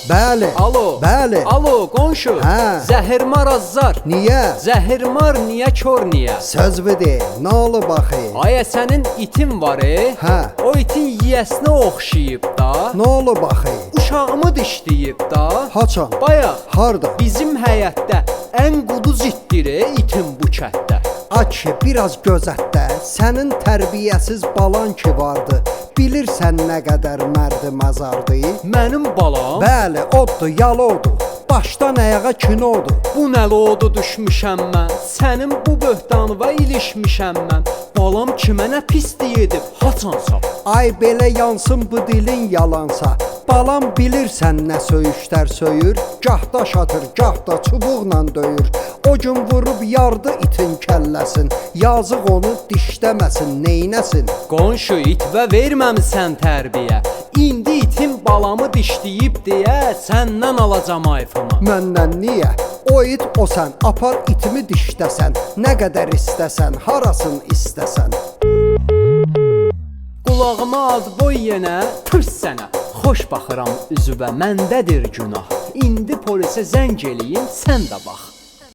Bəli. Alo. Bəli. Alo, qonşu. Hə. Zəhirmar Azzar. Niyə? Zəhirmar niyə kör niyə? Söz de, nə olub axı? Aya sənin itin var Hə. O itin yiyəsinə oxşayıb da. Nə olub axı? Uşağımı dişləyib da. Haçan? Bayaq Harda? bizim həyətdə ən quduz itdir itin bu kətdə. Aç ki, biraz gözətdə, sənin tərbiyəsiz balan ki vardı. Bilirsən nə qədər mərdi məzardı? Mənim balam Bəli, oddur, yalodur. Başdan ayağa kinodur. bu nə lodu düşmüşəm mən. Sənin bu böhtanıva ilişmişəm mən. Balam kimə nə pislik edib, haçansa. Ay belə yansın bu dilin yalansa. Balam bilirsən nə söyüşlər söyür. Gah daş atır, gah da çubuqla döyür. O gün vurub yardı itin kəlləsin. Yazıq onu dişləməsin, neynəsin? Qonşu itvə verməmisən tərbiyə. İndi itim balamı dişləyib deyə səndən alacam ayfını. Məndən niyə? O it o sən, apar itimi dişləsən. Nə qədər istəsən, harasın istəsən. Qulağıma ad boy yenə, tırs sənə. Xoş baxıram üzübə, məndədir günah. İndi polisə zəng eləyin, sən də bax.